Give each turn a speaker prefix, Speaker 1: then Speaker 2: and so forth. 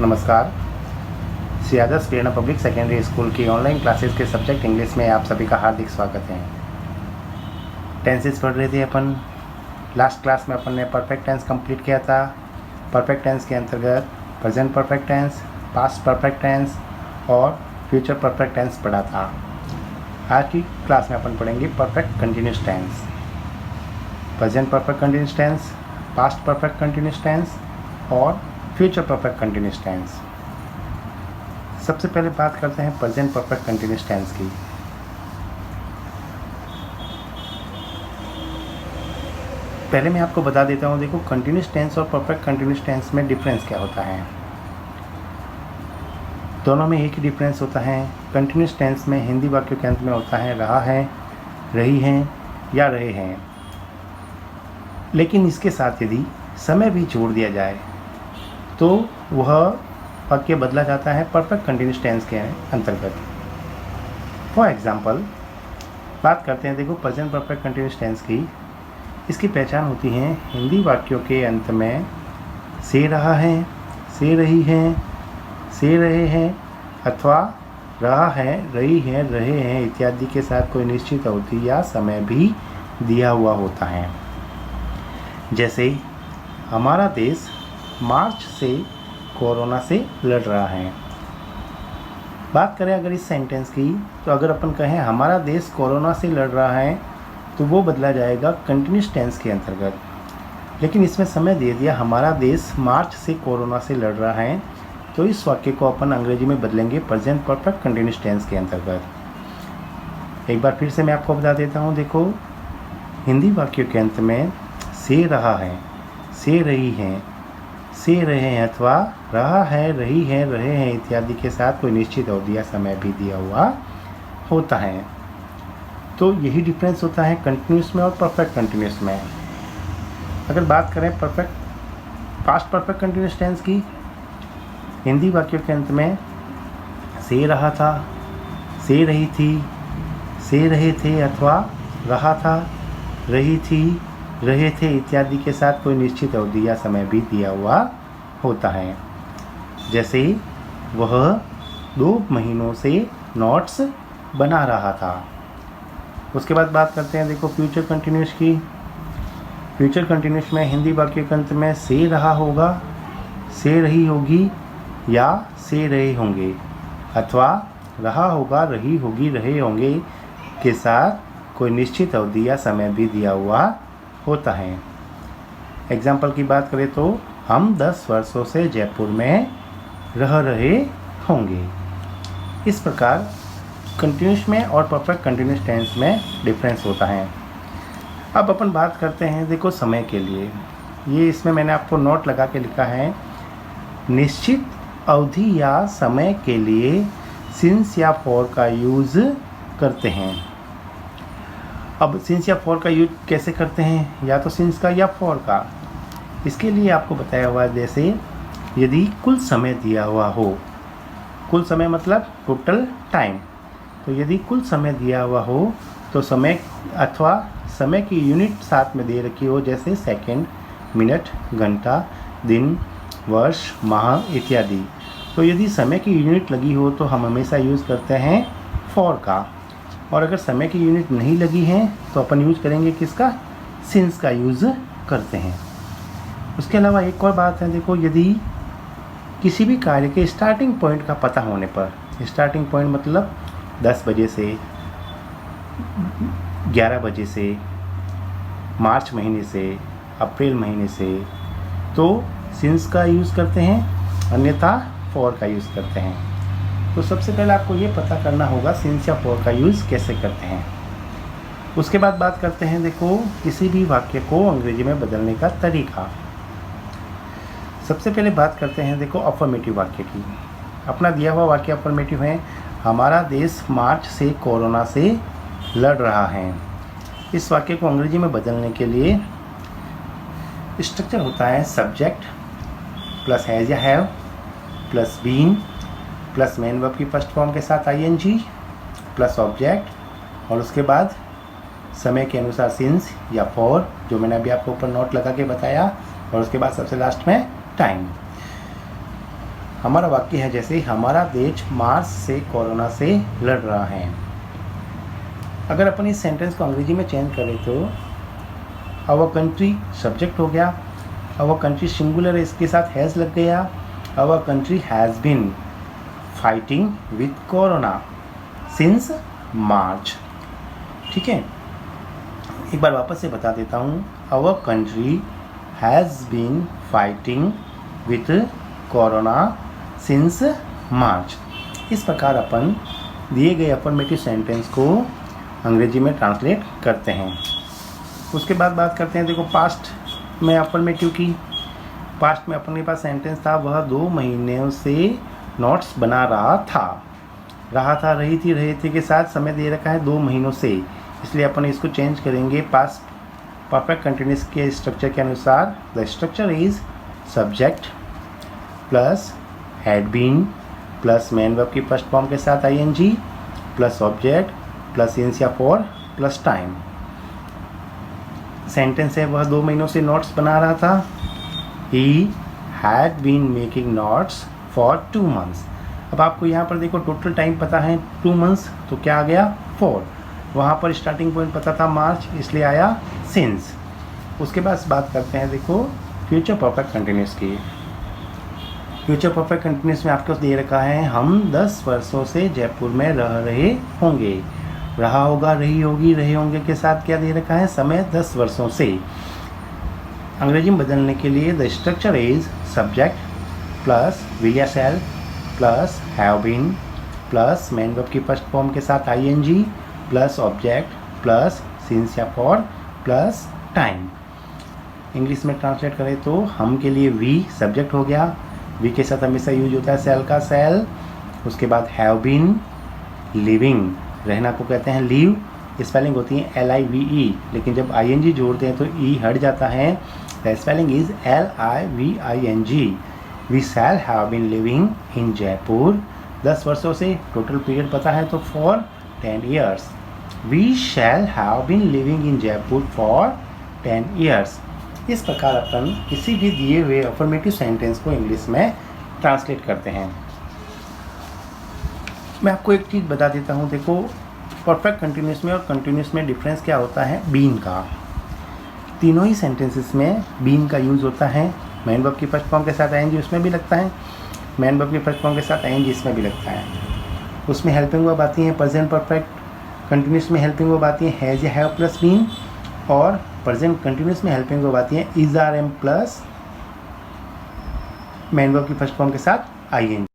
Speaker 1: नमस्कार। श्री आदर्श प्रेरणा public secondary school की online classes के सब्जेक्ट इंग्लिश में आप सभी का हार्दिक स्वागत है। टेंसेस पढ़ रहे थे अपन। लास्ट क्लास में अपन ने परफेक्ट टेंस कंप्लीट किया था। परफेक्ट टेंस के अंतर्गत present perfect tense, past perfect tense और फ्यूचर परफेक्ट टेंस पढ़ा था। आज की क्लास में अपन पढ़ेंगे perfect continuous tense, present perfect continuous tense, past perfect continuous tense और फ्यूचर परफेक्ट कंटिन्यूस टेंस। सबसे पहले बात करते हैं प्रेजेंट परफेक्ट कंटिन्यूस टेंस की। पहले मैं आपको बता देता हूँ, देखो कंटिन्यूस टेंस और परफेक्ट कंटिन्यूस टेंस में डिफरेंस क्या होता है। दोनों में एक ही डिफरेंस होता है। कंटिन्यूस टेंस में हिंदी वाक्यों के अंत में होता है रहा है, रही हैं या रहे हैं, लेकिन इसके साथ यदि समय भी जोड़ दिया जाए तो वह वाक्य बदला जाता है परफेक्ट कंटिन्यूस टेंस के अंतर्गत। फॉर एग्जाम्पल बात करते हैं, देखो प्रेजेंट परफेक्ट कंटिन्यूस टेंस की। इसकी पहचान होती है हिंदी वाक्यों के अंत में से रहा है, से रही हैं, से रहे हैं अथवा रहा है, रही है, रहे हैं इत्यादि के साथ कोई निश्चित अवधि या समय भी दिया हुआ होता है। जैसे हमारा देश मार्च से कोरोना से लड़ रहा है। बात करें अगर इस सेंटेंस की, तो अगर अपन कहें हमारा देश कोरोना से लड़ रहा है तो वो बदला जाएगा कंटिन्यूस टेंस के अंतर्गत। लेकिन इसमें समय दे दिया हमारा देश मार्च से कोरोना से लड़ रहा है, तो इस वाक्य को अपन अंग्रेजी में बदलेंगे प्रेजेंट परफेक्ट कंटिन्यूस टेंस के अंतर्गत। एक बार फिर से मैं आपको बता देता हूँ, देखो हिंदी वाक्यों के अंत में से रहा है, से रही हैं, से रहे हैं अथवा रहा है, रही है, रहे हैं इत्यादि के साथ कोई निश्चित अवधि या समय भी दिया हुआ होता है। तो यही डिफरेंस होता है कंटिन्यूस में और परफेक्ट कंटिन्यूस में। अगर बात करें पास्ट परफेक्ट कंटिन्यूस टेंस की, हिंदी वाक्यों के अंत में से रहा था, से रही थी, से रहे थे अथवा रहा था, रही थी, रहे थे इत्यादि के साथ कोई निश्चित अवधि या समय भी दिया हुआ होता है। जैसे वह 2 महीनों से नोट्स बना रहा था। उसके बाद बात करते हैं, देखो फ्यूचर कंटिन्यूस की। फ्यूचर कंटिन्यूस में हिंदी वाक्य के अंत में से रहा होगा, से रही होगी या से रहे होंगे अथवा रहा होगा, रही होगी, रहे होंगे के साथ कोई निश्चित अवधि या समय भी दिया हुआ होता है। एग्जाम्पल की बात करें तो हम 10 वर्षों से जयपुर में रह रहे होंगे। इस प्रकार कंटिन्यूस में और परफेक्ट कंटिन्यूस टेंस में डिफरेंस होता है। अब अपन बात करते हैं, देखो समय के लिए। ये इसमें मैंने आपको नोट लगा के लिखा है, निश्चित अवधि या समय के लिए सिंस या फॉर का यूज़ करते हैं। अब सिंस या फॉर का यूज कैसे करते हैं, या तो सिंस का या फॉर का। इसके लिए आपको बताया हुआ है, जैसे यदि कुल समय दिया हुआ हो, कुल समय मतलब टोटल टाइम, तो यदि कुल समय दिया हुआ हो तो समय अथवा समय की यूनिट साथ में दे रखी हो, जैसे सेकंड, मिनट, घंटा, दिन, वर्ष, माह इत्यादि। तो यदि समय की यूनिट लगी हो तो हम हमेशा यूज़ करते हैं फॉर का, और अगर समय की यूनिट नहीं लगी है तो अपन यूज करेंगे किसका, सिंस का यूज़ करते हैं। उसके अलावा एक और बात है, देखो यदि किसी भी कार्य के स्टार्टिंग पॉइंट का पता होने पर, स्टार्टिंग पॉइंट मतलब 10 बजे से 11 बजे से, मार्च महीने से, अप्रैल महीने से, तो सिंस का यूज़ करते हैं, अन्यथा फॉर का यूज़ करते हैं। तो सबसे पहले आपको ये पता करना होगा सिंस या फॉर का यूज़ कैसे करते हैं। उसके बाद बात करते हैं, देखो किसी भी वाक्य को अंग्रेजी में बदलने का तरीका। सबसे पहले बात करते हैं, देखो अफर्मेटिव वाक्य की। अपना दिया हुआ वाक्य अफर्मेटिव है, हमारा देश मार्च से कोरोना से लड़ रहा है। इस वाक्य को अंग्रेजी में बदलने के लिए स्ट्रक्चर होता है सब्जेक्ट प्लस हैज़ या have plus been plus main verb की फर्स्ट फॉर्म के साथ ING प्लस ऑब्जेक्ट, और उसके बाद समय के अनुसार सिंस या फॉर, जो मैंने अभी आपको ऊपर नोट लगा के बताया, और उसके बाद सबसे लास्ट में टाइम। हमारा वाक्य है जैसे हमारा देश मार्च से कोरोना से लड़ रहा है। अगर अपन इस सेंटेंस को अंग्रेजी में चेंज करें तो आवर कंट्री सब्जेक्ट हो गया, आवर कंट्री सिंगुलर है, इसके साथ हैज़ लग गया, our country has been fighting with corona since March. ठीक है, एक बार वापस से बता देता हूँ, our country has been fighting with corona since March. इस प्रकार अपन दिए गए अफर्मेटिव सेंटेंस को अंग्रेजी में ट्रांसलेट करते हैं। उसके बाद बात करते हैं, देखो पास्ट में अफर्मेटिव की। पास्ट में अपन के पास सेंटेंस था, वह 2 महीनों से नोट्स बना रहा था। रही थी के साथ समय दे रखा है 2 महीनों से, इसलिए अपन इसको चेंज करेंगे पास्ट परफेक्ट कंटिन्यूअस के स्ट्रक्चर के अनुसार। The structure is subject plus had been plus main verb की फर्स्ट फॉर्म के साथ आईएनजी प्लस ऑब्जेक्ट प्लस इंस या फॉर प्लस टाइम। सेंटेंस है, वह 2 महीनों से नोट्स बना रहा था। He had been making notes for 2 months। अब आपको यहाँ पर देखो टोटल टाइम पता है 2 months, तो क्या आ गया 4। वहाँ पर स्टार्टिंग पॉइंट पता था मार्च, इसलिए आया सिंस। उसके बाद बात करते हैं देखो फ्यूचर परफेक्ट कंटिन्यूअस की। फ्यूचर परफेक्ट कंटिन्यूअस में आपको दे रखा है, हम 10 वर्षों से जयपुर में रह रहे होंगे। रहा होगा, रही होगी, रहे होंगे के साथ क्या दे रखा है, समय 10 वर्षों से। अंग्रेजी में बदलने के लिए the structure is subject plus will या shall plus have been plus main verb की फर्स्ट फॉर्म के साथ ING plus object plus since या फॉर प्लस टाइम। इंग्लिश में ट्रांसलेट करें तो हम के लिए वी सब्जेक्ट हो गया, वी के साथ हमेशा यूज होता है सेल का सेल। उसके बाद हैव बीन लिविंग, रहना को कहते हैं लीव, स्पेलिंग होती है LIVE, लेकिन जब ING जोड़ते हैं तो ई हट जाता है। The spelling is LIVING। We shall have been living in Jaipur 10 वर्षों से, टोटल पीरियड पता है तो for 10 years। We shall have been living in Jaipur for 10 years। इस प्रकार अपन किसी भी दिए हुए अफर्मेटिव सेंटेंस को इंग्लिश में ट्रांसलेट करते हैं। मैं आपको एक चीज़ बता देता हूँ, देखो परफेक्ट कंटिन्यूअस में और कंटिन्यूअस में डिफरेंस क्या होता है, बीन का। तीनों ही सेंटेंसेस में बीन का यूज़ होता है। मेन वर्ब की फर्स्ट फॉर्म के साथ आएंगे उसमें भी लगता है, मेन वर्ब की फर्स्ट फॉर्म के साथ आएंगे इसमें भी लगता है। उसमें हेल्पिंग वर्ब आती है प्रेजेंट परफेक्ट कंटिन्यूअस में हेल्पिंग वर्ब आती है हैज़ या हैव प्लस बीन, और प्रेजेंट कंटिन्यूअस में हेल्पिंग वर्ब आती है is are am plus main verb की फर्स्ट फॉर्म के साथ ING।